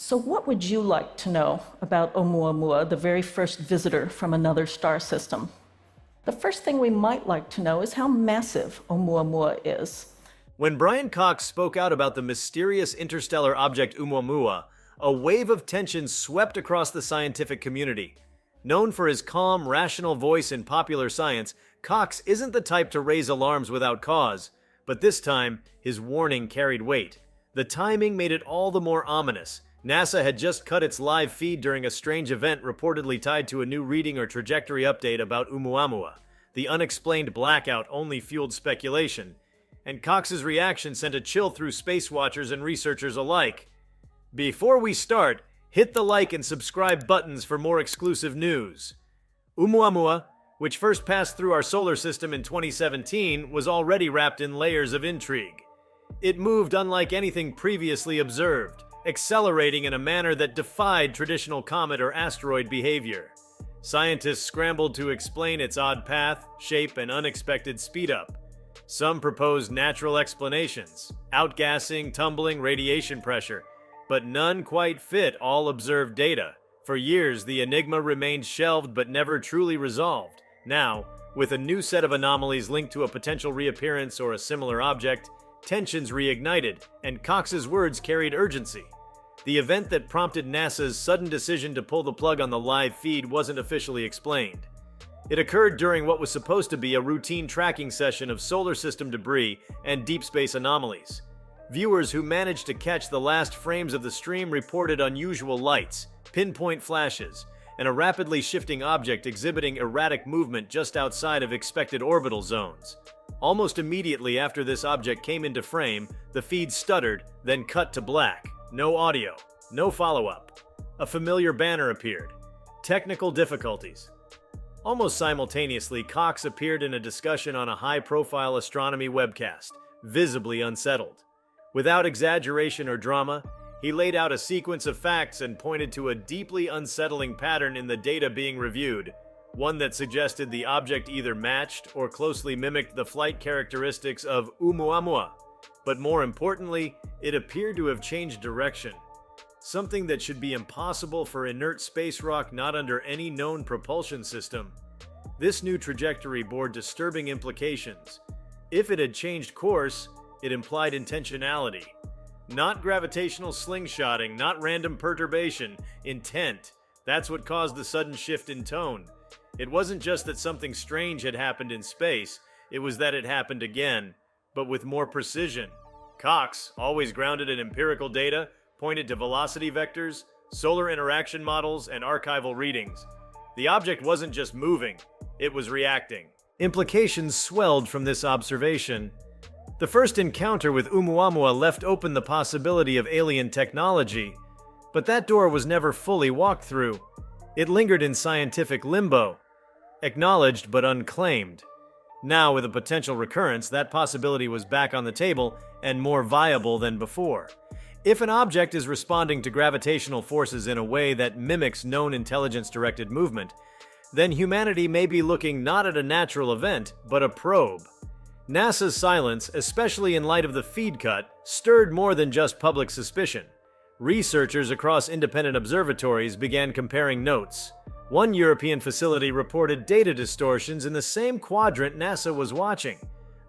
So what would you like to know about Oumuamua, the very first visitor from another star system? The first thing we might like to know is how massive Oumuamua is. When Brian Cox spoke out about the mysterious interstellar object Oumuamua, a wave of tension swept across the scientific community. Known for his calm, rational voice in popular science, Cox isn't the type to raise alarms without cause, but this time, his warning carried weight. The timing made it all the more ominous. NASA had just cut its live feed during a strange event reportedly tied to a new reading or trajectory update about Oumuamua. The unexplained blackout only fueled speculation, and Cox's reaction sent a chill through space watchers and researchers alike. Before we start, hit the like and subscribe buttons for more exclusive news. Oumuamua, which first passed through our solar system in 2017, was already wrapped in layers of intrigue. It moved unlike anything previously observed, accelerating in a manner that defied traditional comet or asteroid behavior. Scientists scrambled to explain its odd path, shape, and unexpected speed-up. Some proposed natural explanations, outgassing, tumbling, radiation pressure, but none quite fit all observed data. For years, the enigma remained shelved but never truly resolved. Now, with a new set of anomalies linked to a potential reappearance or a similar object, tensions reignited, and Cox's words carried urgency. The event that prompted NASA's sudden decision to pull the plug on the live feed wasn't officially explained. It occurred during what was supposed to be a routine tracking session of solar system debris and deep space anomalies. Viewers who managed to catch the last frames of the stream reported unusual lights, pinpoint flashes, and a rapidly shifting object exhibiting erratic movement just outside of expected orbital zones. Almost immediately after this object came into frame, the feed stuttered, then cut to black. No audio, no follow-up. A familiar banner appeared. Technical difficulties. Almost simultaneously, Cox appeared in a discussion on a high-profile astronomy webcast, visibly unsettled. Without exaggeration or drama, he laid out a sequence of facts and pointed to a deeply unsettling pattern in the data being reviewed, one that suggested the object either matched or closely mimicked the flight characteristics of Oumuamua. But more importantly, it appeared to have changed direction, something that should be impossible for inert space rock not under any known propulsion system. This new trajectory bore disturbing implications. If it had changed course, it implied intentionality. Not gravitational slingshotting, not random perturbation, intent. That's what caused the sudden shift in tone. It wasn't just that something strange had happened in space, it was that it happened again, but with more precision. Cox, always grounded in empirical data, pointed to velocity vectors, solar interaction models, and archival readings. The object wasn't just moving, it was reacting. Implications swelled from this observation. The first encounter with Oumuamua left open the possibility of alien technology, but that door was never fully walked through. It lingered in scientific limbo, acknowledged but unclaimed. Now, with a potential recurrence, that possibility was back on the table and more viable than before. If an object is responding to gravitational forces in a way that mimics known intelligence-directed movement, then humanity may be looking not at a natural event, but a probe. NASA's silence, especially in light of the feed cut, stirred more than just public suspicion. Researchers across independent observatories began comparing notes. One European facility reported data distortions in the same quadrant NASA was watching.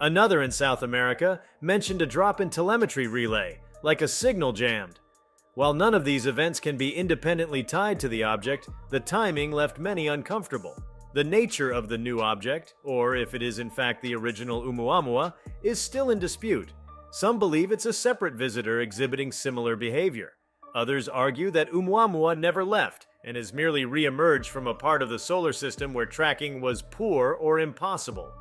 Another in South America mentioned a drop in telemetry relay, like a signal jammed. While none of these events can be independently tied to the object, the timing left many uncomfortable. The nature of the new object, or if it is in fact the original Oumuamua, is still in dispute. Some believe it's a separate visitor exhibiting similar behavior. Others argue that Oumuamua never left and has merely re-emerged from a part of the solar system where tracking was poor or impossible.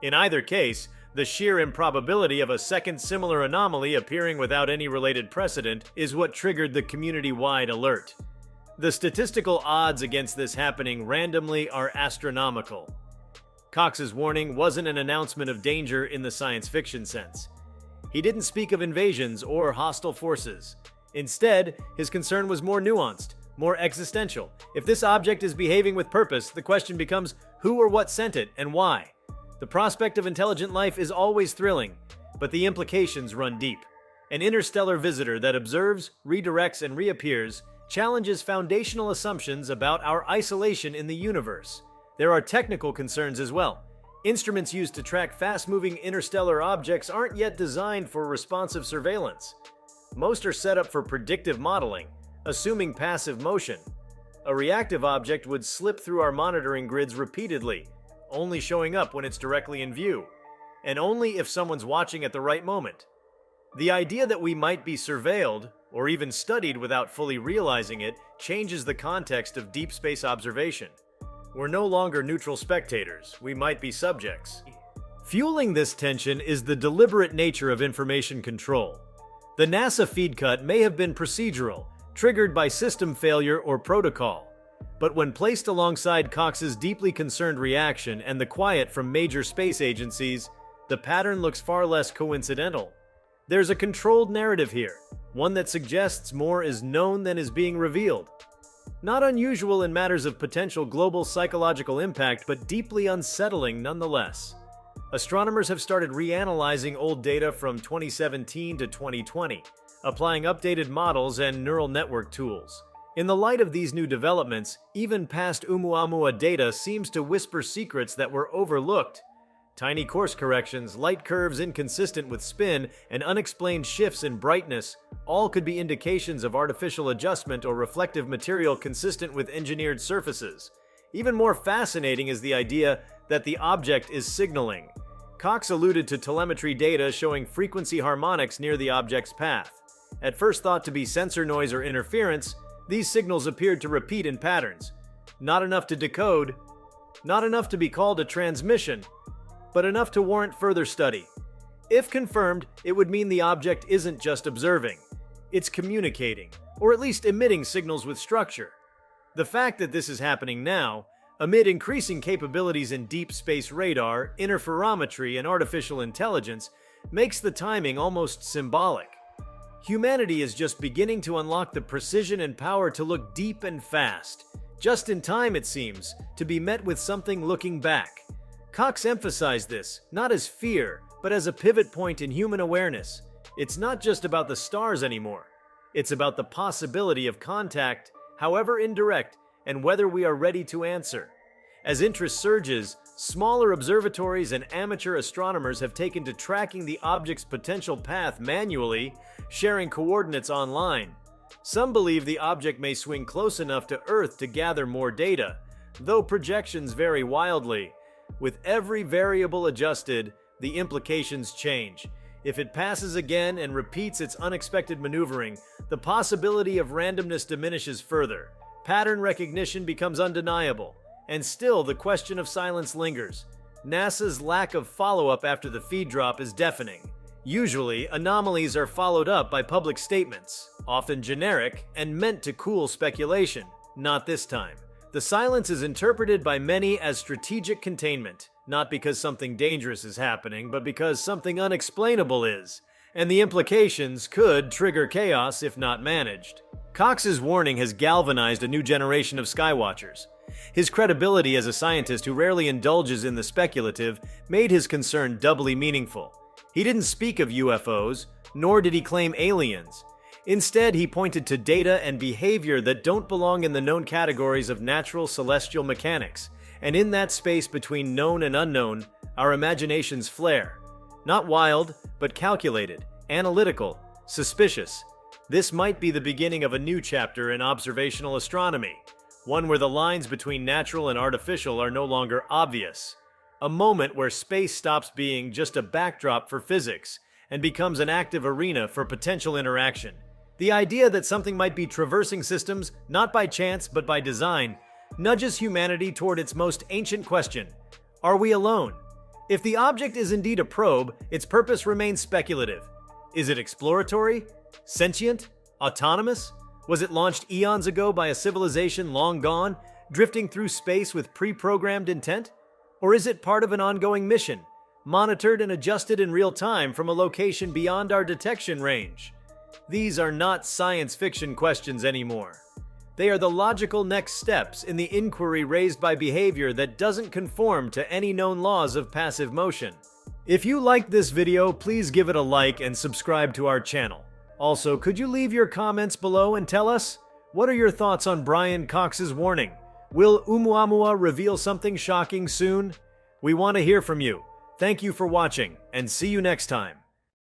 In either case, the sheer improbability of a second similar anomaly appearing without any related precedent is what triggered the community-wide alert. The statistical odds against this happening randomly are astronomical. Cox's warning wasn't an announcement of danger in the science fiction sense. He didn't speak of invasions or hostile forces. Instead, his concern was more nuanced, more existential. If this object is behaving with purpose, the question becomes who or what sent it and why. The prospect of intelligent life is always thrilling, but the implications run deep. An interstellar visitor that observes, redirects, and reappears challenges foundational assumptions about our isolation in the universe. There are technical concerns as well. Instruments used to track fast-moving interstellar objects aren't yet designed for responsive surveillance. Most are set up for predictive modeling, assuming passive motion. A reactive object would slip through our monitoring grids repeatedly, only showing up when it's directly in view, and only if someone's watching at the right moment. The idea that we might be surveilled, or even studied without fully realizing it, changes the context of deep space observation. We're no longer neutral spectators, we might be subjects. Fueling this tension is the deliberate nature of information control. The NASA feed cut may have been procedural, triggered by system failure or protocol. But when placed alongside Cox's deeply concerned reaction and the quiet from major space agencies, the pattern looks far less coincidental. There's a controlled narrative here, one that suggests more is known than is being revealed. Not unusual in matters of potential global psychological impact, but deeply unsettling nonetheless. Astronomers have started reanalyzing old data from 2017 to 2020, applying updated models and neural network tools. In the light of these new developments, even past Oumuamua data seems to whisper secrets that were overlooked. Tiny course corrections, light curves inconsistent with spin, and unexplained shifts in brightness all could be indications of artificial adjustment or reflective material consistent with engineered surfaces. Even more fascinating is the idea that the object is signaling. Cox alluded to telemetry data showing frequency harmonics near the object's path. At first thought to be sensor noise or interference, these signals appeared to repeat in patterns. Not enough to decode, not enough to be called a transmission, but enough to warrant further study. If confirmed, it would mean the object isn't just observing. It's communicating, or at least emitting signals with structure. The fact that this is happening now, amid increasing capabilities in deep space radar, interferometry, and artificial intelligence, makes the timing almost symbolic. Humanity is just beginning to unlock the precision and power to look deep and fast. Just in time, it seems, to be met with something looking back. Cox emphasized this, not as fear, but as a pivot point in human awareness. It's not just about the stars anymore. It's about the possibility of contact, however indirect, and whether we are ready to answer. As interest surges, smaller observatories and amateur astronomers have taken to tracking the object's potential path manually, sharing coordinates online. Some believe the object may swing close enough to Earth to gather more data, though projections vary wildly. With every variable adjusted, the implications change. If it passes again and repeats its unexpected maneuvering, the possibility of randomness diminishes further. Pattern recognition becomes undeniable, and still the question of silence lingers. NASA's lack of follow-up after the feed drop is deafening. Usually, anomalies are followed up by public statements, often generic and meant to cool speculation. Not this time. The silence is interpreted by many as strategic containment, not because something dangerous is happening, but because something unexplainable is, and the implications could trigger chaos if not managed. Cox's warning has galvanized a new generation of skywatchers. His credibility as a scientist who rarely indulges in the speculative made his concern doubly meaningful. He didn't speak of UFOs, nor did he claim aliens. Instead, he pointed to data and behavior that don't belong in the known categories of natural celestial mechanics, and in that space between known and unknown, our imaginations flare. Not wild, but calculated, analytical, suspicious. This might be the beginning of a new chapter in observational astronomy, one where the lines between natural and artificial are no longer obvious. A moment where space stops being just a backdrop for physics and becomes an active arena for potential interaction. The idea that something might be traversing systems, not by chance but by design, nudges humanity toward its most ancient question: are we alone? If the object is indeed a probe, its purpose remains speculative. Is it exploratory? Sentient? Autonomous? Was it launched eons ago by a civilization long gone, drifting through space with pre-programmed intent? Or is it part of an ongoing mission, monitored and adjusted in real time from a location beyond our detection range? These are not science fiction questions anymore. They are the logical next steps in the inquiry raised by behavior that doesn't conform to any known laws of passive motion. If you liked this video, please give it a like and subscribe to our channel. Also, could you leave your comments below and tell us, what are your thoughts on Brian Cox's warning? Will Oumuamua reveal something shocking soon? We want to hear from you. Thank you for watching, and see you next time.